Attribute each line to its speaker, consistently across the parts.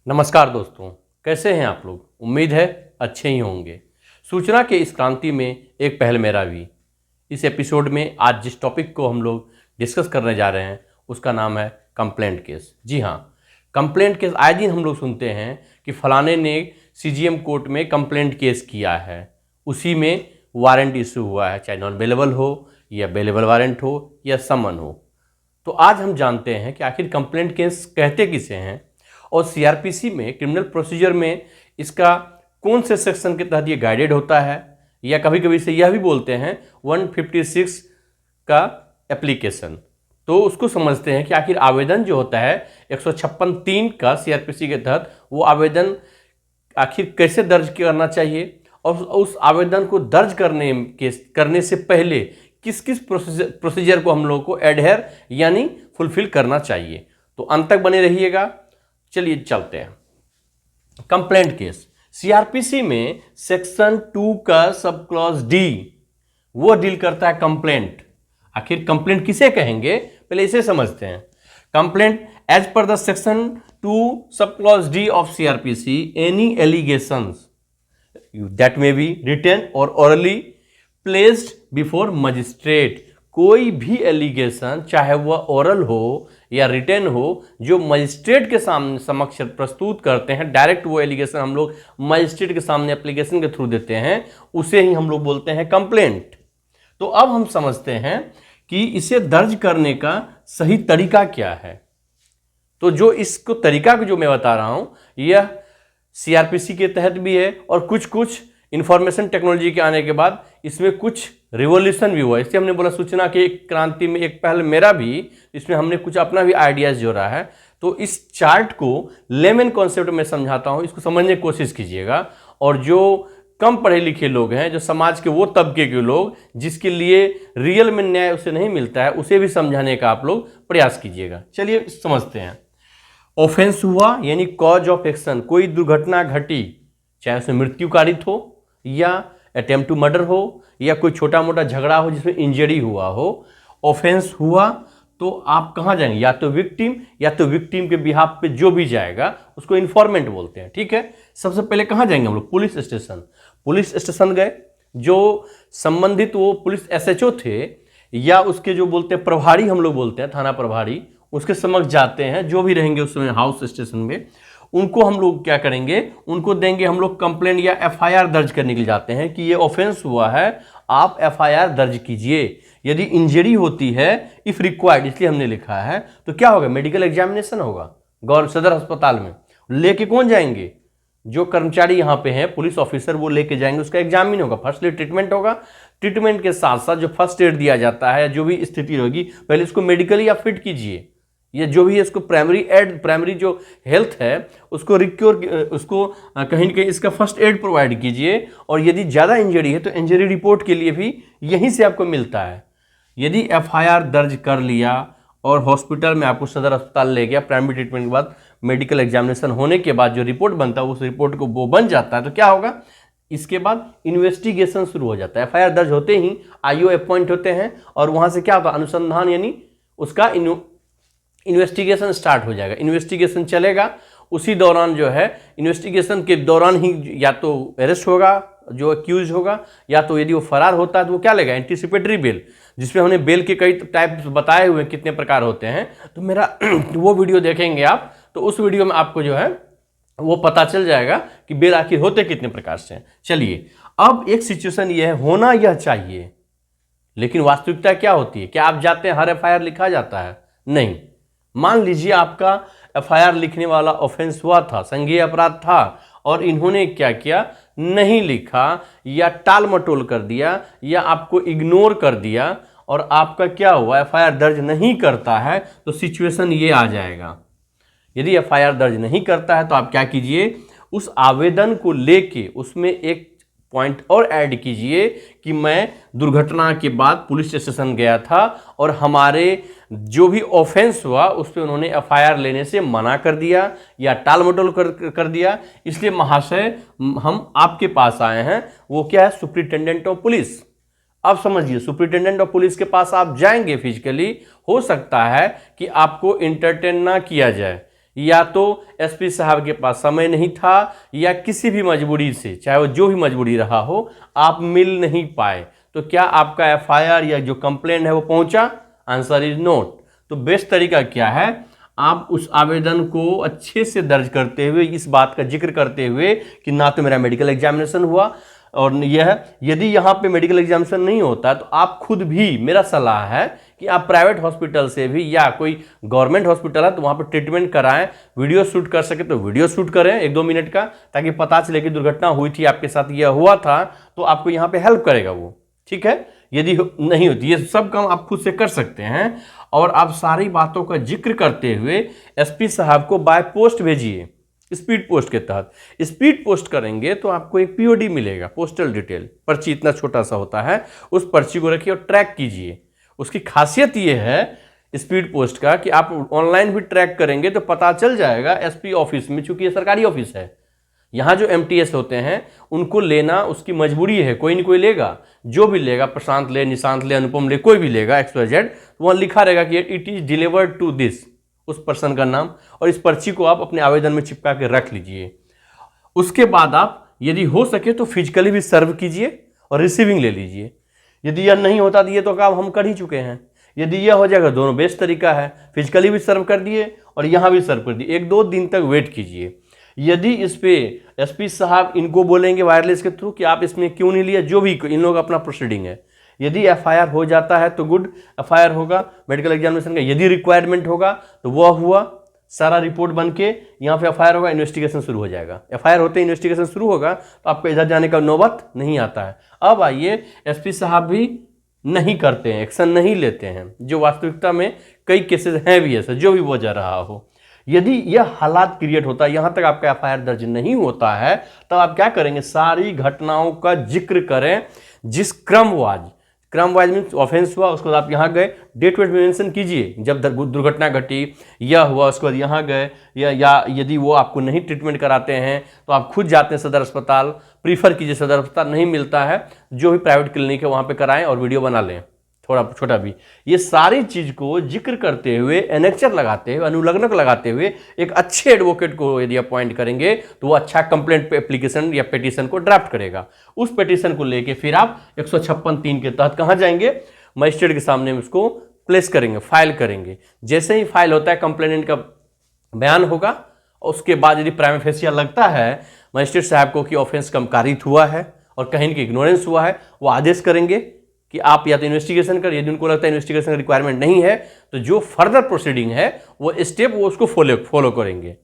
Speaker 1: नमस्कार दोस्तों, कैसे हैं आप लोग। उम्मीद है अच्छे ही होंगे। सूचना के इस क्रांति में एक पहल मेरा भी। इस एपिसोड में आज जिस टॉपिक को हम लोग डिस्कस करने जा रहे हैं उसका नाम है कंप्लेंट केस। जी हाँ, कंप्लेंट केस आए दिन हम लोग सुनते हैं कि फलाने ने सीजीएम कोर्ट में कंप्लेंट केस किया है, उसी में वारंट इशू हुआ है, चाहे नॉन बेलेबल हो या बेलेबल वारंट हो या समन हो। तो आज हम जानते हैं कि आखिर कंप्लेंट केस कहते किसे हैं और सीआरपीसी में क्रिमिनल प्रोसीजर में इसका कौन से सेक्शन के तहत ये गाइडेड होता है, या कभी कभी से यह भी बोलते हैं 156 का एप्लीकेशन। तो उसको समझते हैं कि आखिर आवेदन जो होता है 156(3) का सीआरपीसी के तहत, वो आवेदन आखिर कैसे दर्ज करना चाहिए और उस आवेदन को दर्ज करने से पहले किस किस प्रोसीजर को हम लोग को एडहेर यानी फुलफिल करना चाहिए। तो अंत तक बने रहिएगा। चलिए चलते हैं। कंप्लेंट केस सीआरपीसी में सेक्शन 2 का सब क्लॉज डी वो डील करता है कंप्लेंट। आखिर कंप्लेंट किसे कहेंगे, पहले इसे समझते हैं। Complaint as per the section 2 sub clause D of CrPC any allegations that may be written or orally placed before magistrate. कोई भी एलिगेशन, चाहे वह ओरल हो या रिटन हो, जो मजिस्ट्रेट के सामने समक्ष प्रस्तुत करते हैं, डायरेक्ट वो एलिगेशन हम लोग मजिस्ट्रेट के सामने एप्लीकेशन के थ्रू देते हैं, उसे ही हम लोग बोलते हैं कंप्लेंट। तो अब हम समझते हैं कि इसे दर्ज करने का सही तरीका क्या है। तो जो इसको तरीका को जो मैं बता रहा हूं, यह सीआरपीसी के तहत भी है और कुछ इंफॉर्मेशन टेक्नोलॉजी के आने के बाद इसमें कुछ रिवॉल्यूशन भी हुआ। इसलिए हमने बोला सूचना की क्रांति में एक पहल मेरा भी, इसमें हमने कुछ अपना भी आइडियाज जोड़ा है। तो इस चार्ट को लेमन कॉन्सेप्ट में समझाता हूं, इसको समझने की कोशिश कीजिएगा। और जो कम पढ़े लिखे लोग हैं, जो समाज के वो तबके के लोग जिसके लिए रियल में न्याय उसे नहीं मिलता है, उसे भी समझाने का आप लोग प्रयास कीजिएगा। चलिए समझते हैं। ऑफेंस हुआ यानी कॉज ऑफ एक्शन, कोई दुर्घटना घटी, चाहे उसमें मृत्यु कारित हो या अटेम्प्ट टू मर्डर हो या कोई छोटा मोटा झगड़ा हो जिसमें इंजरी हुआ हो। ऑफेंस हुआ तो आप कहाँ जाएंगे, या तो विक्टिम के बिहाफ पे जो भी जाएगा उसको इन्फॉर्मेंट बोलते हैं। ठीक है, सबसे पहले कहाँ जाएंगे हम लोग, पुलिस स्टेशन गए। जो संबंधित वो पुलिस एसएचओ थे या उसके जो बोलते हैं प्रभारी, हम लोग बोलते हैं थाना प्रभारी, उसके समक्ष जाते हैं, जो भी रहेंगे उस समय हाउस स्टेशन में। उनको हम लोग क्या करेंगे, उनको देंगे हम लोग कंप्लेंट या एफआईआर दर्ज करने के लिए जाते हैं कि ये ऑफेंस हुआ है, आप एफआईआर दर्ज कीजिए। यदि इंजरी होती है इफ रिक्वायर्ड, इसलिए हमने लिखा है, तो क्या होगा, मेडिकल एग्जामिनेशन होगा गौर सदर अस्पताल में। लेके कौन जाएंगे, जो कर्मचारी यहाँ पे हैं पुलिस ऑफिसर, वो लेके जाएंगे, उसका एग्जामिन होगा, फर्स्ट एड ट्रीटमेंट होगा। ट्रीटमेंट के साथ साथ जो फर्स्ट एड दिया जाता है, जो भी स्थिति होगी, पहले इसको मेडिकली आप फिट कीजिए। ये जो भी है इसको प्राइमरी जो हेल्थ है उसको उसको कहीं ना कहीं इसका फर्स्ट एड प्रोवाइड कीजिए। और यदि ज़्यादा इंजरी है तो इंजरी रिपोर्ट के लिए भी यहीं से आपको मिलता है। यदि एफआईआर दर्ज कर लिया और हॉस्पिटल में आपको सदर अस्पताल ले गया, प्राइमरी ट्रीटमेंट के बाद मेडिकल एग्जामिनेशन होने के बाद जो रिपोर्ट बनता है, उस रिपोर्ट को वो बन जाता है, तो क्या होगा, इसके बाद इन्वेस्टिगेशन शुरू हो जाता है। एफआईआर दर्ज होते ही आईओ अपॉइंट होते हैं और वहाँ से क्या होगा, अनुसंधान यानी उसका इन्वेस्टिगेशन स्टार्ट हो जाएगा। इन्वेस्टिगेशन चलेगा, उसी दौरान जो है इन्वेस्टिगेशन के दौरान ही या तो अरेस्ट होगा जो एक्यूज होगा, या तो यदि वो फरार होता है तो वो क्या लेगा, एंटीसिपेटरी बेल, जिसमें हमने बेल के कई टाइप्स बताए हुए हैं, कितने प्रकार होते हैं। तो मेरा वो वीडियो देखेंगे आप, तो उस वीडियो में आपको जो है वो पता चल जाएगा कि बेल आखिर होते कितने प्रकार से। चलिए, अब एक सिचुएशन ये है, होना यह चाहिए, लेकिन वास्तविकता क्या होती है, क्या आप जाते हैं हर एफआईआर लिखा जाता है, नहीं। मान लीजिए आपका एफआईआर लिखने वाला ऑफेंस हुआ था, संज्ञेय अपराध था, और इन्होंने क्या किया, नहीं लिखा या टाल मटोल कर दिया या आपको इग्नोर कर दिया, और आपका क्या हुआ, एफआईआर दर्ज नहीं करता है, तो सिचुएशन ये आ जाएगा। यदि एफआईआर दर्ज नहीं करता है तो आप क्या कीजिए, उस आवेदन को लेके उसमें एक पॉइंट और ऐड कीजिए कि मैं दुर्घटना के बाद पुलिस स्टेशन गया था और हमारे जो भी ऑफेंस हुआ उस पर उन्होंने एफआईआर लेने से मना कर दिया या टाल मटोल कर दिया, इसलिए महाशय हम आपके पास आए हैं। वो क्या है, सुप्रिंटेंडेंट ऑफ पुलिस। अब समझिए, सुप्रिंटेंडेंट ऑफ पुलिस के पास आप जाएंगे फिजिकली, हो सकता है कि आपको इंटरटेन ना किया जाए, या तो एसपी साहब के पास समय नहीं था या किसी भी मजबूरी से, चाहे वो जो भी मजबूरी रहा हो, आप मिल नहीं पाए। तो क्या आपका एफआईआर या जो कंप्लेंट है वो पहुंचा? Answer is note. तो बेस्ट तरीका क्या है, आप उस आवेदन को अच्छे से दर्ज करते हुए इस बात का जिक्र करते हुए कि ना तो मेरा मेडिकल एग्जामिनेशन हुआ, और यह यदि यहाँ पे मेडिकल एग्जामिनेशन नहीं होता तो आप खुद भी, मेरा सलाह है कि आप प्राइवेट हॉस्पिटल से भी या कोई गवर्नमेंट हॉस्पिटल है तो वहाँ पे ट्रीटमेंट कराएं। वीडियो शूट कर सके तो वीडियो शूट करें 1-2 मिनट का, ताकि पता चले कि दुर्घटना हुई थी, आपके साथ यह हुआ था, तो आपको यहाँ पे हेल्प करेगा वो। ठीक है, यदि नहीं होती, ये सब काम आप खुद से कर सकते हैं। और आप सारी बातों का जिक्र करते हुए एसपी साहब को बाय पोस्ट भेजिए, स्पीड पोस्ट के तहत। स्पीड पोस्ट करेंगे तो आपको एक पीओडी मिलेगा, पोस्टल डिटेल पर्ची, इतना छोटा सा होता है। उस पर्ची को रखिए और ट्रैक कीजिए। उसकी खासियत ये है स्पीड पोस्ट का कि आप ऑनलाइन भी ट्रैक करेंगे तो पता चल जाएगा एसपी ऑफिस में, चूंकि ये सरकारी ऑफिस है, यहाँ जो एमटीएस होते हैं उनको लेना उसकी मजबूरी है, कोई नहीं कोई लेगा। जो भी लेगा, प्रशांत ले, निशांत ले, अनुपम ले, कोई भी लेगा XYZ, तो वहाँ लिखा रहेगा कि it is delivered to this, उस पर्सन का नाम। और इस पर्ची को आप अपने आवेदन में चिपका के रख लीजिए। उसके बाद आप यदि हो सके तो फिजिकली भी सर्व कीजिए और रिसीविंग ले लीजिए। यदि यह नहीं होता तो ये तो काम हम कर ही चुके हैं। यदि यह हो जाएगा, दोनों बेस्ट तरीका है, फिजिकली भी सर्व कर दिए और यहाँ भी सर्व कर दिए। 1-2 दिन तक वेट कीजिए। यदि इस पे एसपी साहब इनको बोलेंगे वायरलेस के थ्रू कि आप इसमें क्यों नहीं लिया, जो भी इन लोग अपना प्रोसीडिंग है, यदि एफआईआर हो जाता है तो गुड, एफआईआर होगा मेडिकल एग्जामिनेशन का। यदि रिक्वायरमेंट होगा तो वह हुआ, सारा रिपोर्ट बन के यहाँ पे एफआईआर होगा, इन्वेस्टिगेशन शुरू हो जाएगा। एफआईआर होते ही इन्वेस्टिगेशन शुरू होगा तो आपको इधर जाने का नौबत नहीं आता है। अब आइए, एसपी साहब भी नहीं करते हैं, एक्शन नहीं लेते हैं, जो वास्तविकता में कई केसेस हैं भी ऐसे, जो भी वजह रहा हो। यदि यह हालात क्रिएट होता है, यहाँ तक आपका एफआईआर दर्ज नहीं होता है, तब आप क्या करेंगे, सारी घटनाओं का जिक्र करें जिस क्रमवाइज मीन्स ऑफेंस हुआ, उसके बाद आप यहाँ गए, डेट वेट मेंशन कीजिए जब दुर्घटना घटी, यह हुआ, उसके बाद यहाँ गए, या यदि वो आपको नहीं ट्रीटमेंट कराते हैं तो आप खुद जाते हैं सदर अस्पताल, प्रीफर कीजिए, सदर अस्पताल नहीं मिलता है जो भी प्राइवेट क्लिनिक है वहाँ पे कराएं और वीडियो बना लें, थोड़ा छोटा भी। ये सारी चीज को जिक्र करते हुए, एनेक्चर लगाते हुए, अनुलग्नक लगाते हुए एक अच्छे एडवोकेट को यदि अपॉइंट करेंगे तो वो अच्छा कंप्लेंट एप्लीकेशन या पिटीशन को ड्राफ्ट करेगा। उस पिटीशन को लेके फिर आप 156(3) के तहत कहाँ जाएंगे, मजिस्ट्रेट के सामने उसको प्लेस करेंगे, फाइल करेंगे। जैसे ही फाइल होता है, कंप्लेनेंट का बयान होगा, उसके बाद यदि प्राइमा फेसिया लगता है मजिस्ट्रेट साहब को कि ऑफेंस कम कारित हुआ है और कहीं न कहीं इग्नोरेंस हुआ है, वो आदेश करेंगे कि आप या तो इन्वेस्टिगेशन कर, यदि उनको लगता है इन्वेस्टिगेशन का रिक्वायरमेंट नहीं है तो जो फर्दर प्रोसीडिंग है वो स्टेप वो उसको फॉलो करेंगे।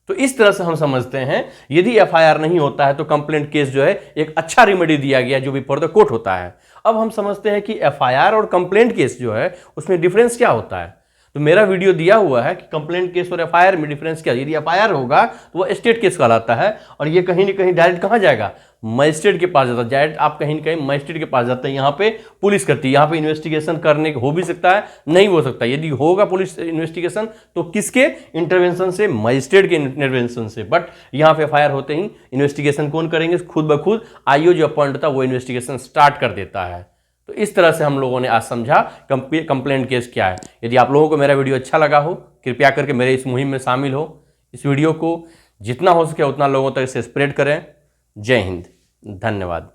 Speaker 1: तो इस तरह से हम समझते हैं, यदि एफआईआर नहीं होता है तो कंप्लेंट केस जो है एक अच्छा रेमेडी दिया गया जो भी फॉर द कोर्ट होता है। अब हम समझते हैं कि एफआईआर और कंप्लेंट केस जो है उसमें डिफरेंस क्या होता है। तो मेरा वीडियो दिया हुआ है कि कंप्लेंट केस और एफआईआर में डिफरेंस क्या है। यदि एफआईआर होगा तो वो स्टेट केस कहलाता है और ये कहीं ना कहीं डायरेक्ट कहाँ जाएगा, मजिस्ट्रेट के पास जाता है। डायरेक्ट आप कहीं ना कहीं मजिस्ट्रेट के पास जाते हैं, यहाँ पे पुलिस करती है। यहाँ पे इन्वेस्टिगेशन करने हो भी सकता है, नहीं हो सकता। यदि होगा पुलिस इन्वेस्टिगेशन तो किसके इंटरवेंशन से, मजिस्ट्रेट के इंटरवेंशन से। बट यहाँ पे एफआईआर होते ही इन्वेस्टिगेशन कौन करेंगे, खुद ब खुद आईओ जो अपॉइंट होता है वो इन्वेस्टिगेशन स्टार्ट कर देता है। तो इस तरह से हम लोगों ने आज समझा कंप्लेंट केस क्या है। यदि आप लोगों को मेरा वीडियो अच्छा लगा हो, कृपया करके मेरे इस मुहिम में शामिल हो। इस वीडियो को जितना हो सके उतना लोगों तक इसे स्प्रेड करें। जय हिंद, धन्यवाद।